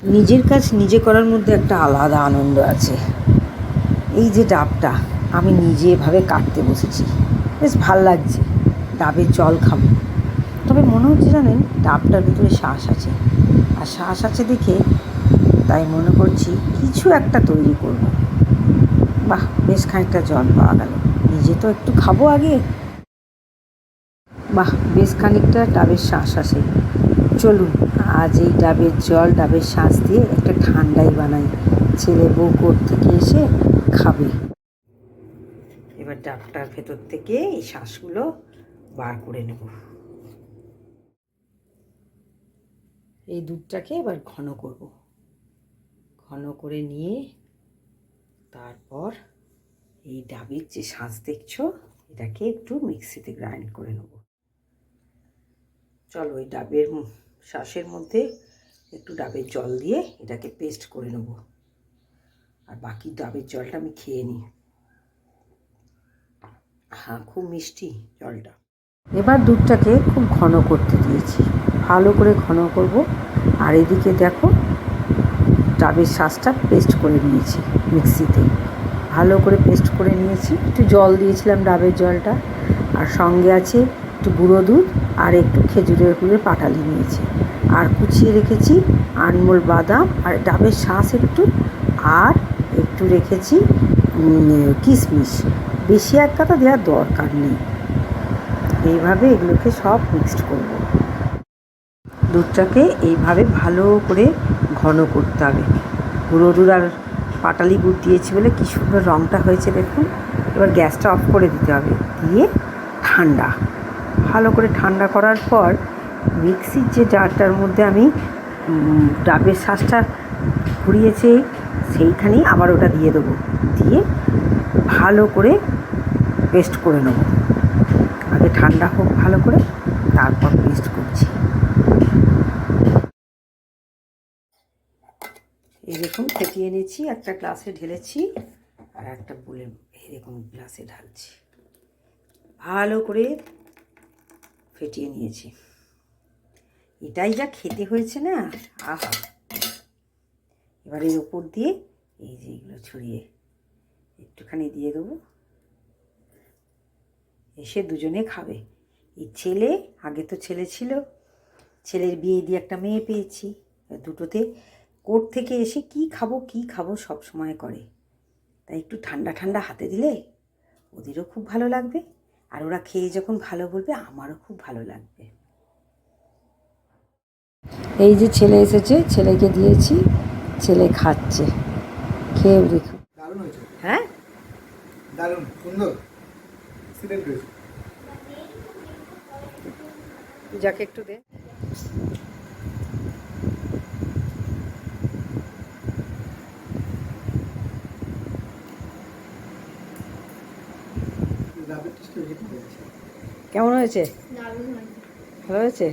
নিজের কাজ নিজে করার মধ্যে একটা আলাদা আনন্দ আছে। এই যে ডাবটা আমি নিজে এভাবে কাটতে বসেছি, বেশ ভাল লাগছে। ডাবের জল খাবো, তবে মনে হচ্ছে জানেন ডাবটার ভিতরে শ্বাস আছে, আর শ্বাস আছে দেখে তাই মনে করছি কিছু একটা তৈরি করব। বাহ, বেশ খানিকটা জল পাওয়া গেল, নিজে তো একটু খাবো আগে। বাহ, বেশ খানিকটা ডাবের শ্বাস আসে। চলুন আজ এই ডাবের জল ডাবের শ্বাস দিয়ে একটা ঠান্ডাই বানাই, ছেলে বউ কোর্ট থেকে এসে খাবে। এবার ডাবটার ভেতর থেকে এই শ্বাসগুলো বার করে নেব। এই দুধটাকে এবার ঘন করব, ঘন করে নিয়ে তারপর এই ডাবের যে শ্বাস দেখছো এটাকে একটু মিক্সিতে গ্রাইন্ড করে নেব। চলো ওই ডাবের শ্বাসের মধ্যে একটু ডাবের জল দিয়ে এটাকে পেস্ট করে নেব, আর বাকি ডাবের জলটা আমি খেয়ে নিই। হ্যাঁ, খুব মিষ্টি জলটা। এবার দুধটাকে খুব ঘন করতে দিয়েছি, ভালো করে ঘন করব। আর এদিকে দেখো ডাবের শ্বাসটা পেস্ট করে নিয়েছি মিক্সিতে, ভালো করে পেস্ট করে নিয়েছি। একটু জল দিয়েছিলাম ডাবের জলটা, আর সঙ্গে আছে একটু গুঁড়ো দুধ আর একটু খেজুরের গুঁড়ের পাটালি নিয়েছি, আর কুচিয়ে রেখেছি আনমোল বাদাম আর ডাবের শ্বাস একটু, আর একটু রেখেছি কিশমিশ। বেশি এক কথা দেওয়ার দরকার নেই। এইভাবে এগুলোকে সব মিক্সড করব। দুধটাকে এইভাবে ভালো করে ঘন করতে হবে। গুঁড়ো দুধ আর পাটালি গুড় দিয়েছি বলে কী সুন্দর রঙটা হয়েছে দেখুন। এবার গ্যাসটা অফ করে দিতে হবে, দিয়ে ঠান্ডা, ভালো করে ঠান্ডা করার পর মিক্সির যে জারটার মধ্যে আমি ডাবের শ্বাসটা ঘুরিয়েছি সেইখানেই আবার ওটা দিয়ে দেবো, দিয়ে ভালো করে পেস্ট করে নেব। আগে ঠান্ডা হোক ভালো করে, তারপর পেস্ট করছি। এই দেখুন ফেটিয়ে নিয়েছি, একটা গ্লাসে ঢেলেছি আর একটা বলে এরকম গ্লাসে ঢালছি। ভালো করে ফেটিয়ে নিয়েছি। এটাই যা খেতে হয়েছে না, আহা। এবার এর ওপর দিয়ে এই যে এগুলো ছড়িয়ে একটুখানি দিয়ে দেবো, এসে দুজনে খাবে। এই ছেলে, আগে তো ছেলে ছিল, ছেলের বিয়ে দিয়ে একটা মেয়ে পেয়েছি, দুটোতে কোর্ট থেকে এসে কি খাবো সব সময় করে। তাই একটু ঠান্ডা ঠান্ডা হাতে দিলে ওদেরও খুব ভালো লাগবে, আর ওরা খেয়ে যখন ভালো বলবে আমারও খুব ভালো লাগবে। এই যে ছেলে এসেছে, ছেলেকে দিয়েছি, ছেলে খাচ্ছে, খেয়ে দেখুন। দারুণ হয়েছে। হ্যাঁ, দারুণ সুন্দর, এক্সিলেন্ট হয়েছে। যাকে একটু দে। কেমন হয়েছে? ভালো হয়েছে।